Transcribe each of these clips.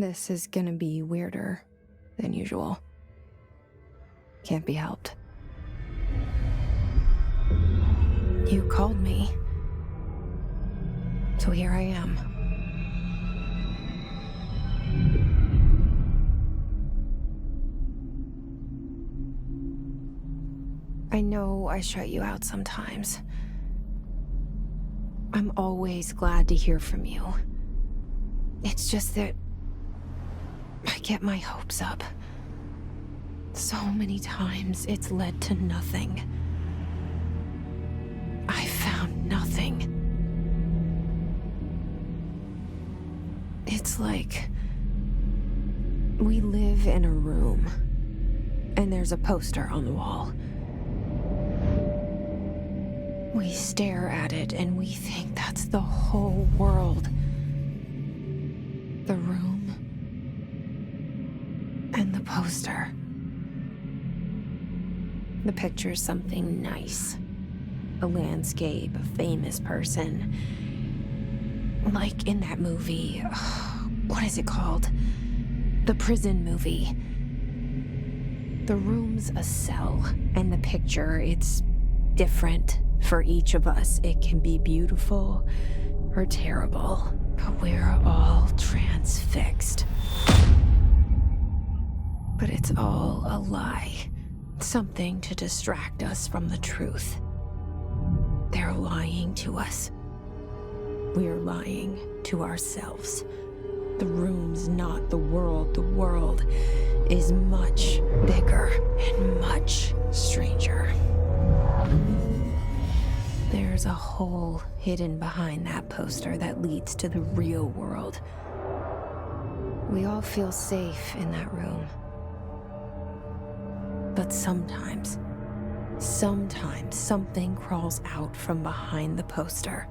This is gonna be weirder than usual. Can't be helped. You called me. So here I am. I know I shut you out sometimes. I'm always glad to hear from you. It's just that I get my hopes up. So many times it's led to nothing. I found nothing. It's like we live in a room, and there's a poster on the wall. We stare at it and we think that's the whole world. The room and the poster. The picture's something nice. A landscape, a famous person. Like in that movie, what is it called? The prison movie. The room's a cell, and the picture, it's different for each of us. It can be beautiful or terrible, but we're all transfixed. But it's all a lie. Something to distract us from the truth. They're lying to us. We're lying to ourselves. The room's not the world. The world is much bigger and much stranger. There's a hole hidden behind that poster that leads to the real world. We all feel safe in that room. But sometimes something crawls out from behind the poster.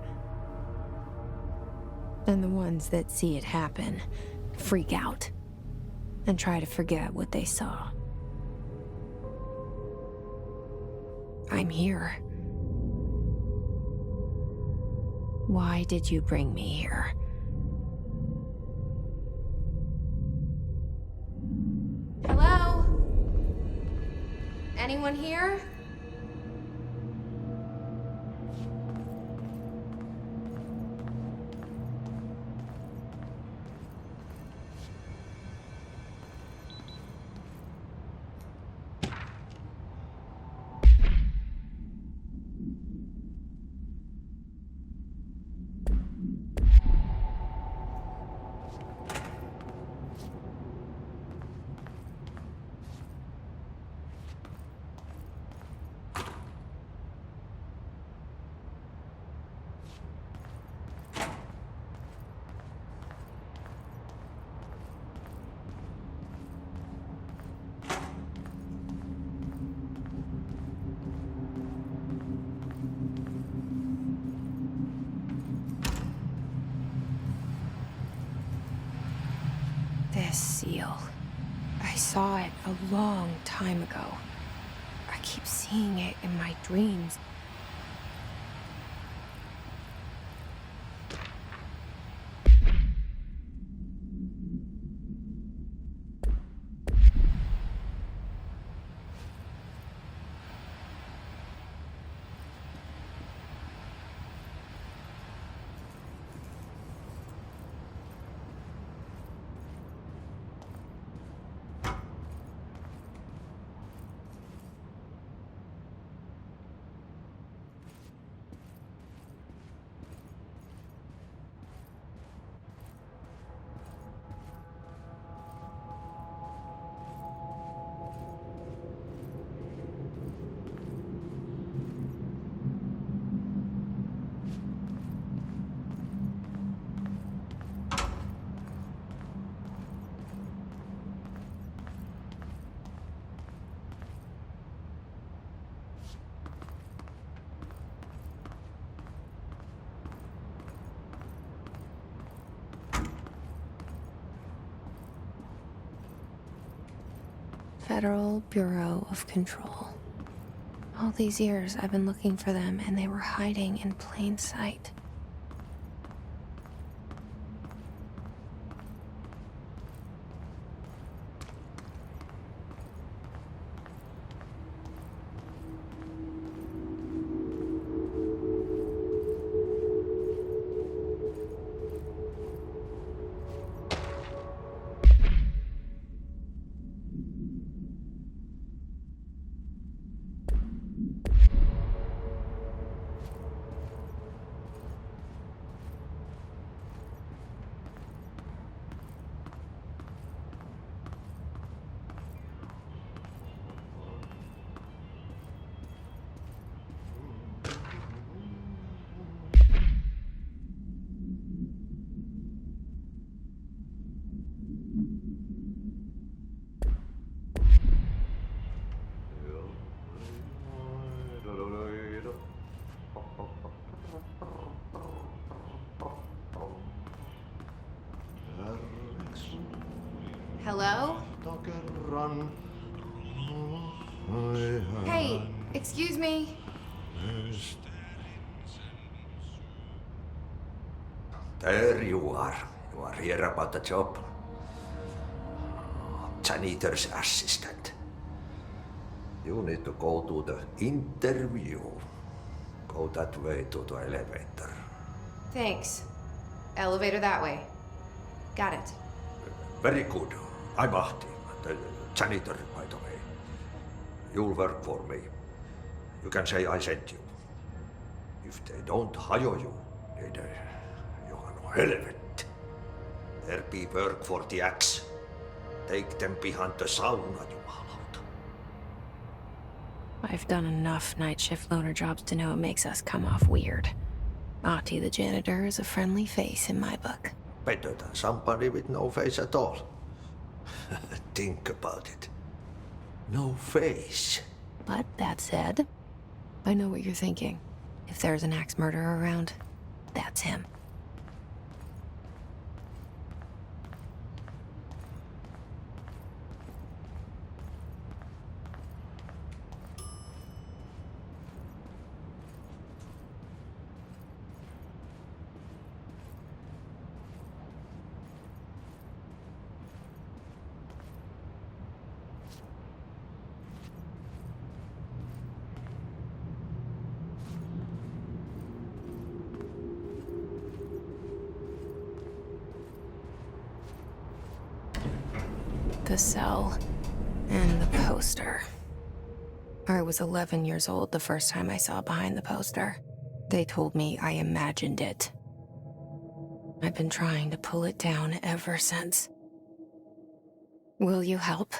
And the ones that see it happen freak out and try to forget what they saw. I'm here. Why did you bring me here? Hello? Anyone here? This seal. I saw it a long time ago. I keep seeing it in my dreams. Federal Bureau of Control. All these years I've been looking for them, and they were hiding in plain sight. Hello? Hey, excuse me. There you are. You are here about the job. Janitor's assistant. You need to go to the interview. Go that way to the elevator. Thanks. Elevator that way. Got it. Very good. I'm Ahti, the janitor, by the way. You'll work for me. You can say I sent you. If they don't hire you, niin Johan on helvet. There be work for the axe. Take them behind the sauna, jumalauta. I've done enough night shift loner jobs to know it makes us come off weird. Ahti the janitor is a friendly face in my book. Better than somebody with no face at all. Think about it. No face. But that said, I know what you're thinking. If there's an axe murderer around, that's him. The cell and the poster. I was 11 years old the first time I saw behind the poster. They told me I imagined it. I've been trying to pull it down ever since. Will you help?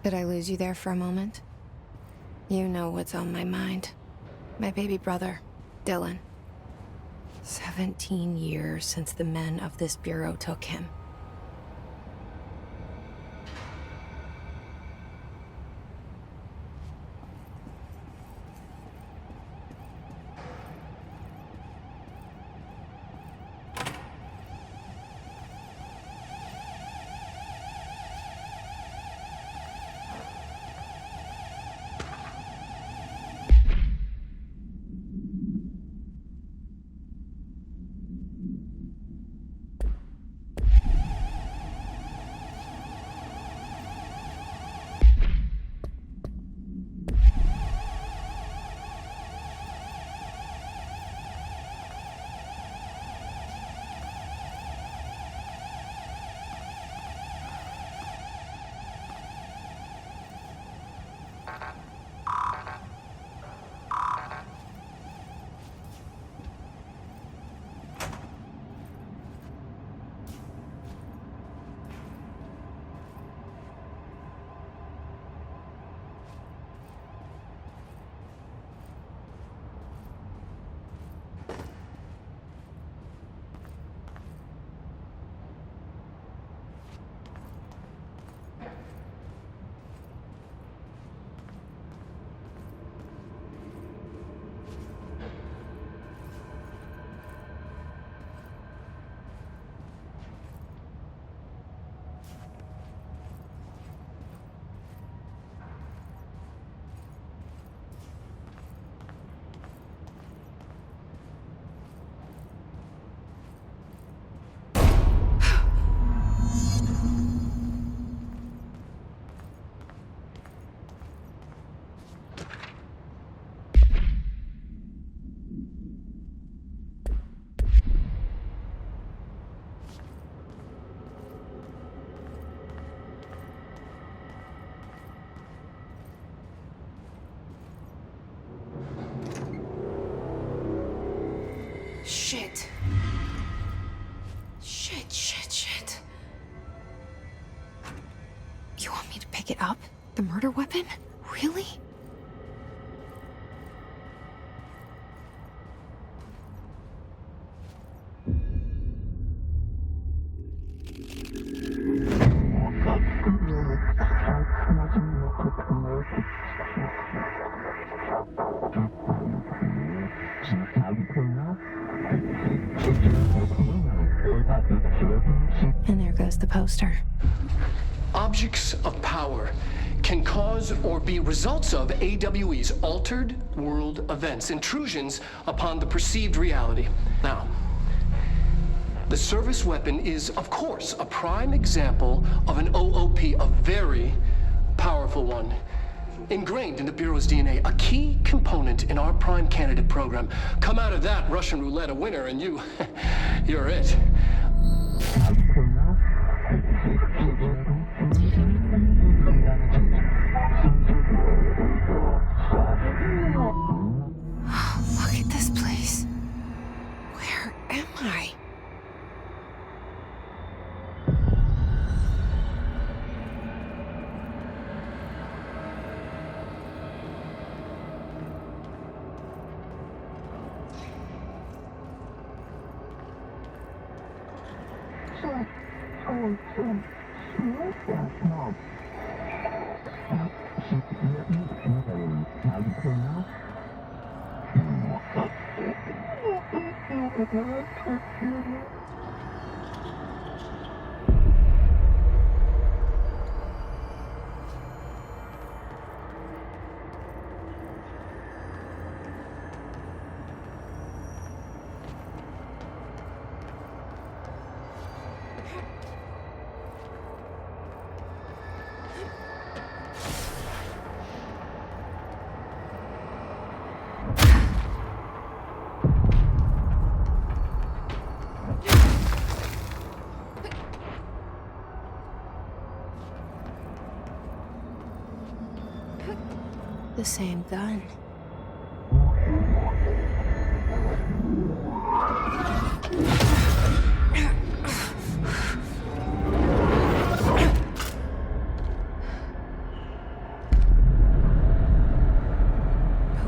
Did I lose you there for a moment? You know what's on my mind. My baby brother, Dylan. 17 years since the men of this bureau took him. A murder weapon? Really? And there goes the poster. Objects of power can cause or be results of AWE's altered world events, intrusions upon the perceived reality. Now, the service weapon is, of course, a prime example of an OOP, a very powerful one. Ingrained in the Bureau's DNA, a key component in our prime candidate program. Come out of that Russian roulette a winner and you're it. Look at this place. Where am I? The same gun.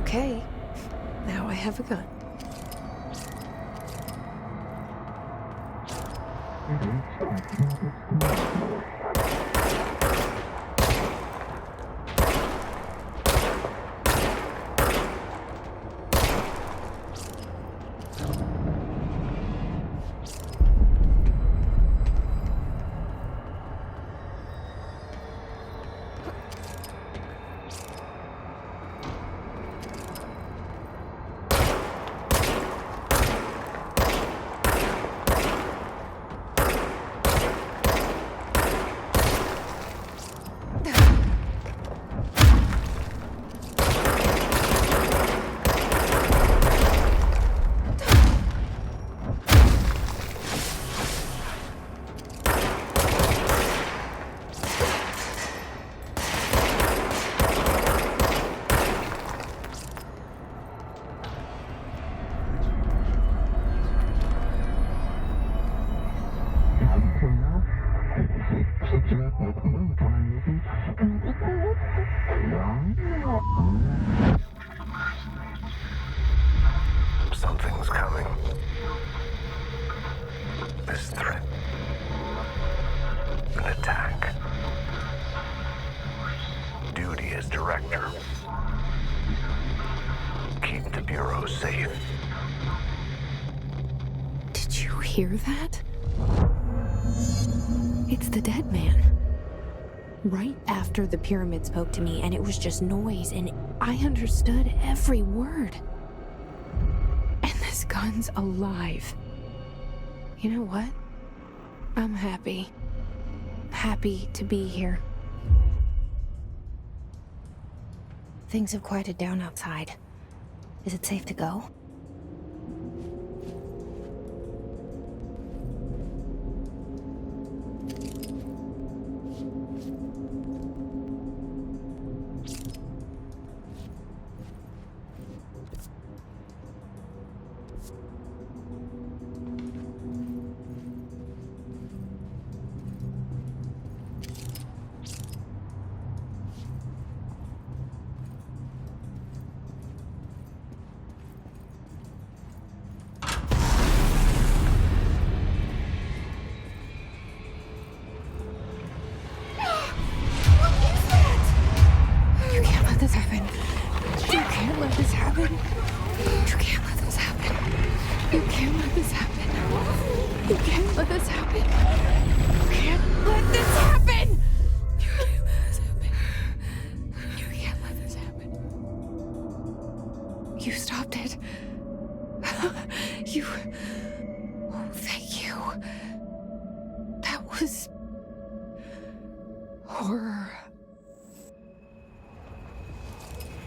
Okay, now I have a gun. Something's coming. This threat. An attack. Duty as director. Keep the Bureau safe. Did you hear that? It's the dead man. Right after the pyramid spoke to me, and it was just noise, and I understood every word. And this gun's alive. You know what? I'm happy. Happy to be here. Things have quieted down outside. Is it safe to go? You can't let this happen. You can't let this happen! You can't let this happen. You can't let this happen. You stopped it. You... Oh, thank you. That was... horror.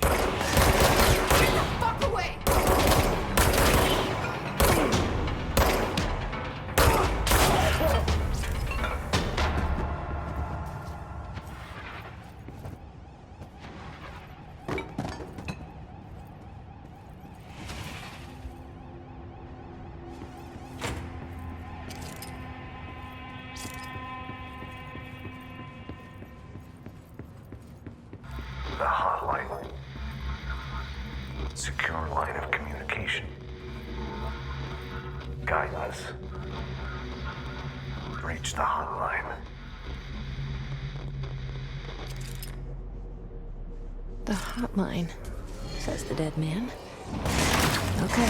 Get the fuck away! The hotline. Secure line of communication. Guidance. Reach the hotline. The hotline, says the dead man. Okay.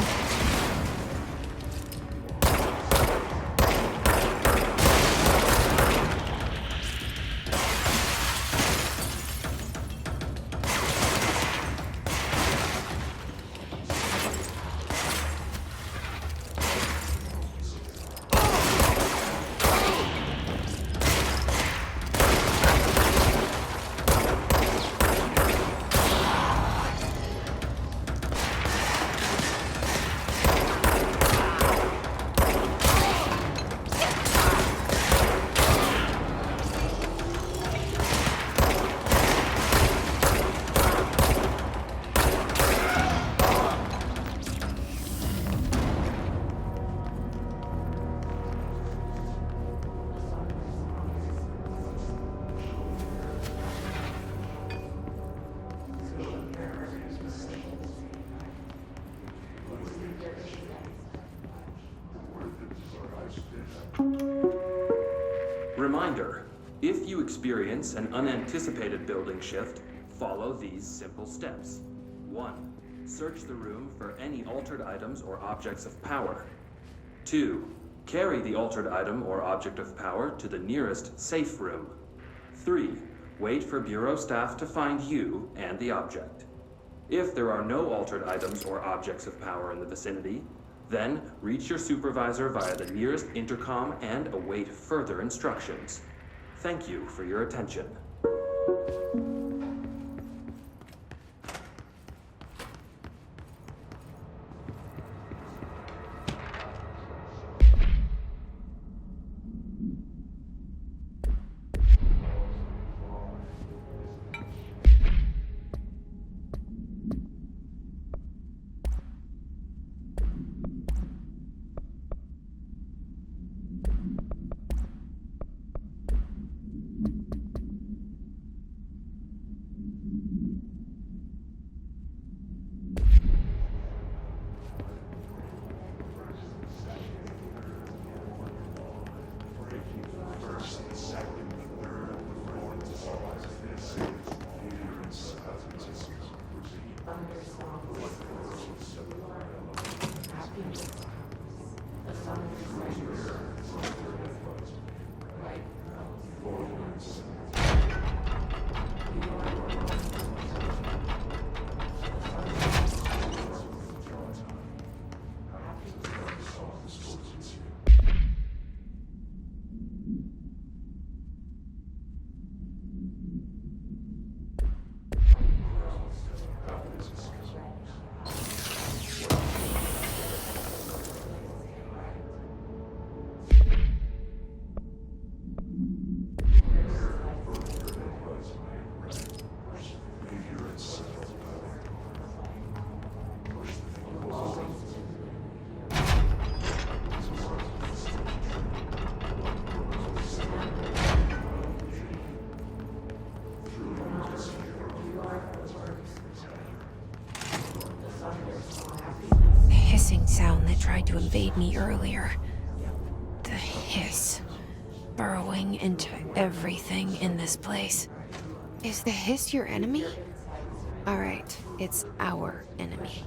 Reminder, if you experience an unanticipated building shift, follow these simple steps. 1. Search the room for any altered items or objects of power. 2. Carry the altered item or object of power to the nearest safe room. 3. Wait for Bureau staff to find you and the object. If there are no altered items or objects of power in the vicinity, then reach your supervisor via the nearest intercom and await further instructions. Thank you for your attention. Sound that tried to invade me earlier. The hiss. Burrowing into everything in this place. Is the hiss your enemy? Alright, it's our enemy.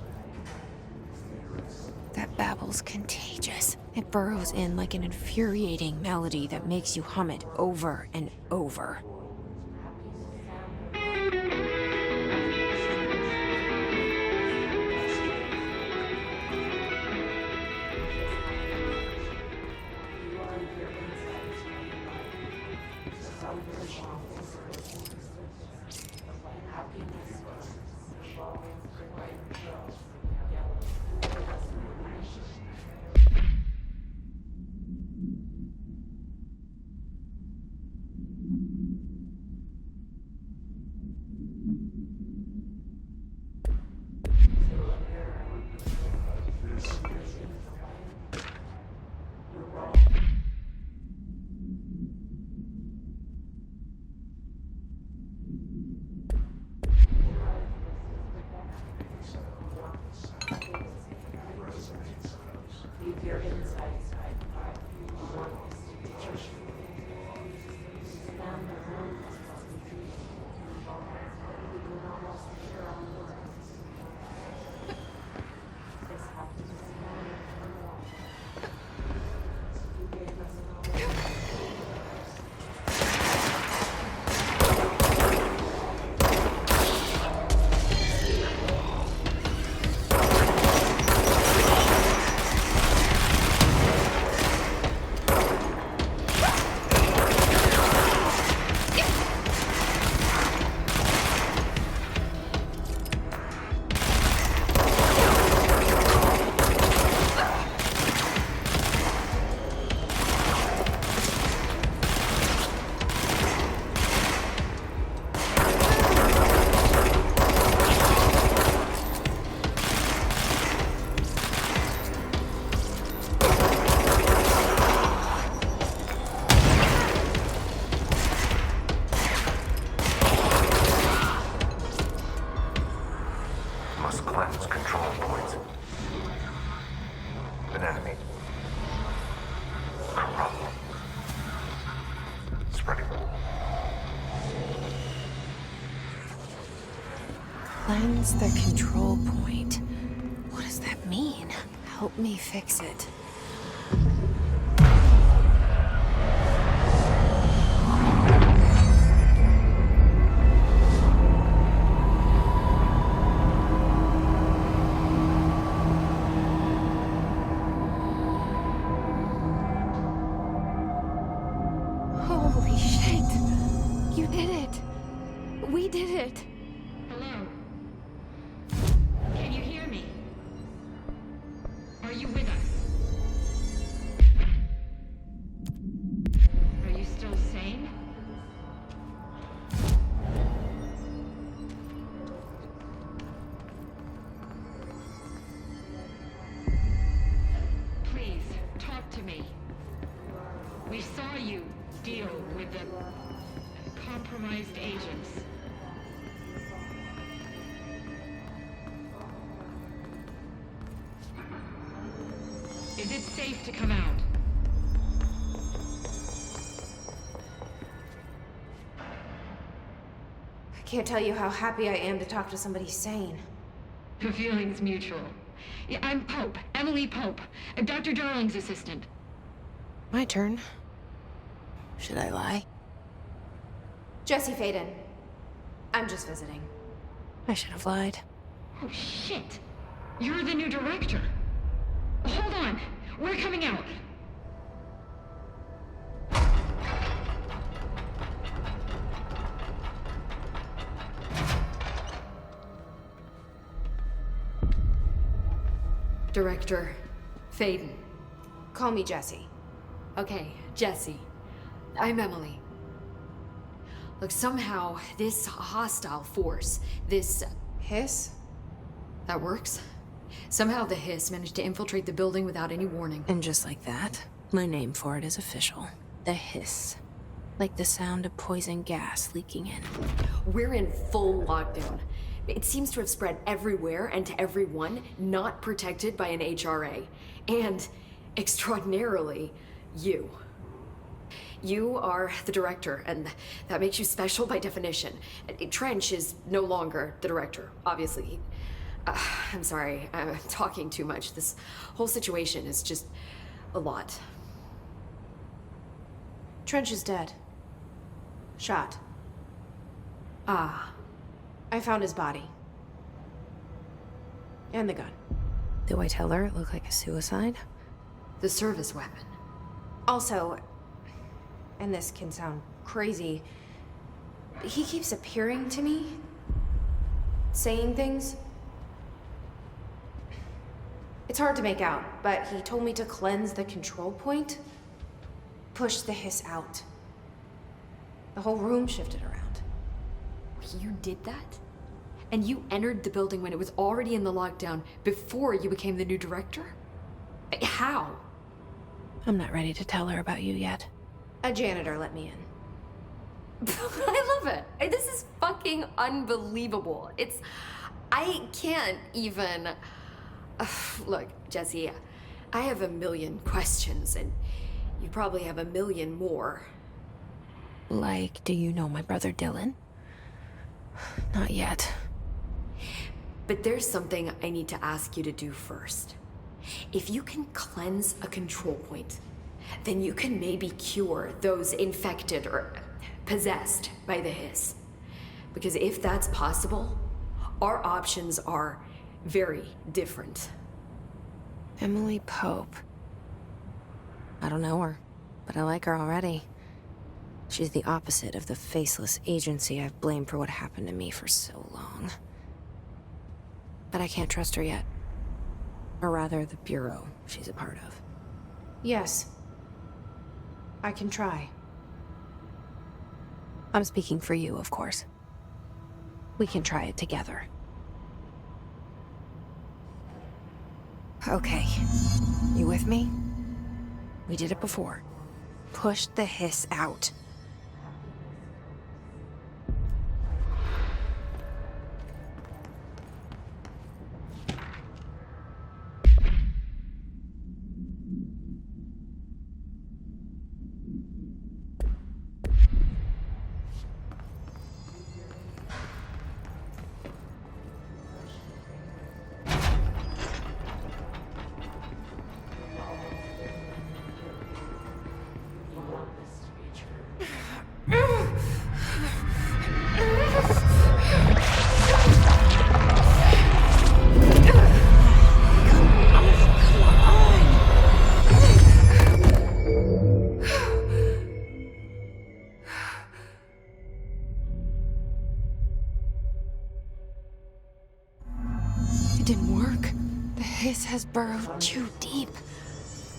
That babble's contagious. It burrows in like an infuriating melody that makes you hum it over and over. Must cleanse control points. An enemy. Corrupt. Spreading. Cleanse the control point. What does that mean? Help me fix it. Holy shit! You did it! We did it! Hello? Can you hear me? Are you with us? Are you still sane? Please, talk to me. We saw you deal with the compromised agents. Is it safe to come out? I can't tell you how happy I am to talk to somebody sane. The feeling's mutual. Yeah, I'm Pope, Emily Pope, Dr. Darling's assistant. My turn. Should I lie? Jesse Faden. I'm just visiting. I should have lied. Oh, shit. You're the new director. Hold on. We're coming out. Director Faden. Call me Jesse. Okay, Jesse. I'm Emily. Look, somehow this hostile force, this... Hiss? that works? Somehow the hiss managed to infiltrate the building without any warning. And just like that, my name for it is official. The hiss. Like the sound of poison gas leaking in. We're in full lockdown. It seems to have spread everywhere and to everyone not protected by an HRA. And, extraordinarily, you. You are the director, and that makes you special by definition. Trench is no longer the director, obviously. I'm sorry, I'm talking too much. This whole situation is just a lot. Trench is dead. Shot. Ah, I found his body. And the gun. Do I tell her it looked like a suicide? the service weapon. Also, and this can sound crazy, but he keeps appearing to me, saying things. It's hard to make out, but he told me to cleanse the control point, push the hiss out. The whole room shifted around. You did that? And you entered the building when it was already in the lockdown before you became the new director? How? I'm not ready to tell her about you yet. A janitor let me in. I love it. This is fucking unbelievable. I can't even... Look, Jesse, I have a million questions, and you probably have a million more. Like, do you know my brother Dylan? Not yet. But there's something I need to ask you to do first. If you can cleanse a control point, then you can maybe cure those infected or possessed by the hiss. Because if that's possible, our options are very different. Emily Pope. I don't know her, but I like her already. She's the opposite of the faceless agency I've blamed for what happened to me for so long. But I can't trust her yet. Or rather, the Bureau she's a part of. Yes. I can try. I'm speaking for you, of course. We can try it together. Okay. You with me? We did it before. Push the hiss out. It didn't work. The hiss has burrowed too deep.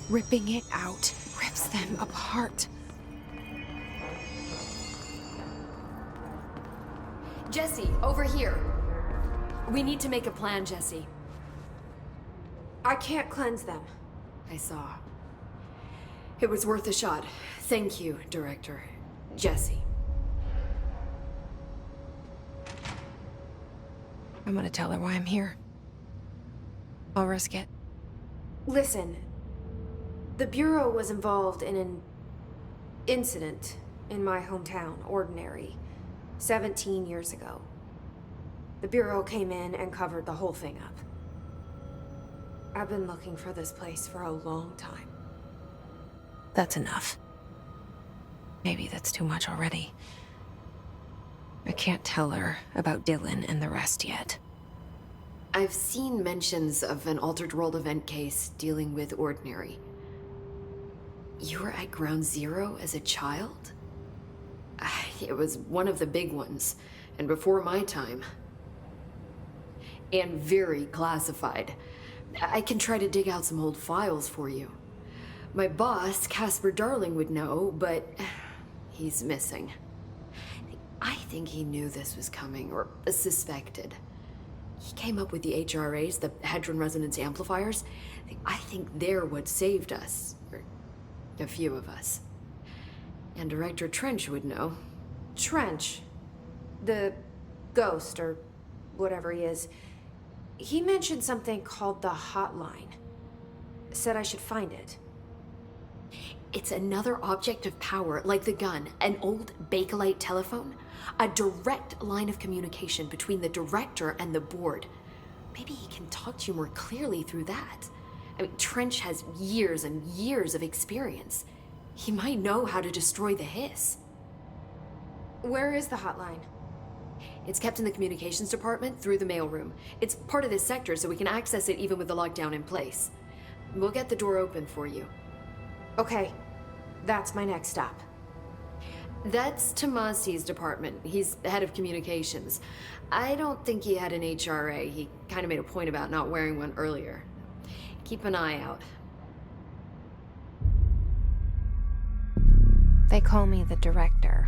Ripping it out rips them apart. Jesse, over here. We need to make a plan, Jesse. I can't cleanse them. I saw. It was worth a shot. Thank you, Director. Jesse. I'm gonna tell her why I'm here. I'll risk it. Listen, the Bureau was involved in an incident in my hometown, Ordinary, 17 years ago. The Bureau came in and covered the whole thing up. I've been looking for this place for a long time. That's enough. Maybe that's too much already. I can't tell her about Dylan and the rest yet. I've seen mentions of an Altered World event case dealing with Ordinary. You were at Ground Zero as a child? It was one of the big ones, and before my time. And very classified. I can try to dig out some old files for you. My boss, Casper Darling, would know, but he's missing. I think he knew this was coming, or suspected. He came up with the HRAs, the Hadron Resonance Amplifiers. I think they're what saved us, or a few of us. And Director Trench would know. Trench, the ghost, or whatever he is, he mentioned something called the hotline. Said I should find it. It's another object of power, like the gun, an old Bakelite telephone, a direct line of communication between the director and the board. Maybe he can talk to you more clearly through that. I mean, Trench has years and years of experience. He might know how to destroy the hiss. Where is the hotline? It's kept in the communications department through the mailroom. It's part of this sector, so we can access it even with the lockdown in place. We'll get the door open for you. Okay, that's my next stop. That's Tomasi's department. He's the head of communications. I don't think he had an HRA. He kind of made a point about not wearing one earlier. Keep an eye out. They call me the director.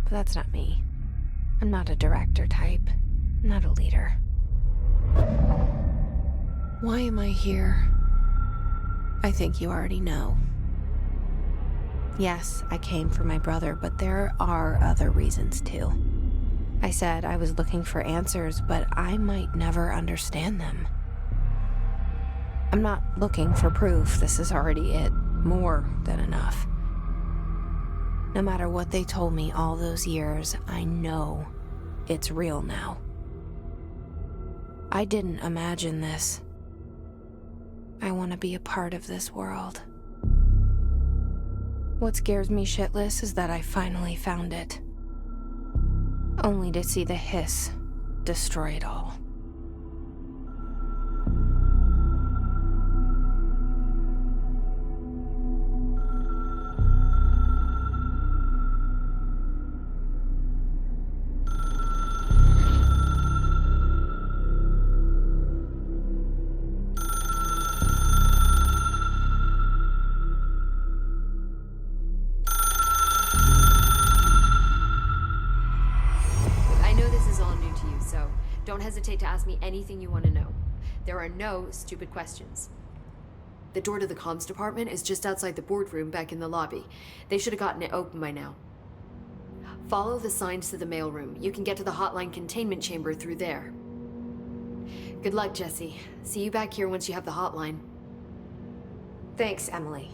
But that's not me. I'm not a director type. I'm not a leader. Why am I here? I think you already know. Yes, I came for my brother, but there are other reasons too. I said I was looking for answers, but I might never understand them. I'm not looking for proof. This is already it. More than enough. No matter what they told me all those years, I know it's real now. I didn't imagine this. I want to be a part of this world. What scares me shitless is that I finally found it. Only to see the hiss destroy it all. Don't hesitate to ask me anything you want to know. There are no stupid questions. The door to the comms department is just outside the boardroom back in the lobby. They should have gotten it open by now. Follow the signs to the mailroom. You can get to the hotline containment chamber through there. Good luck, Jesse. See you back here once you have the hotline. Thanks, Emily.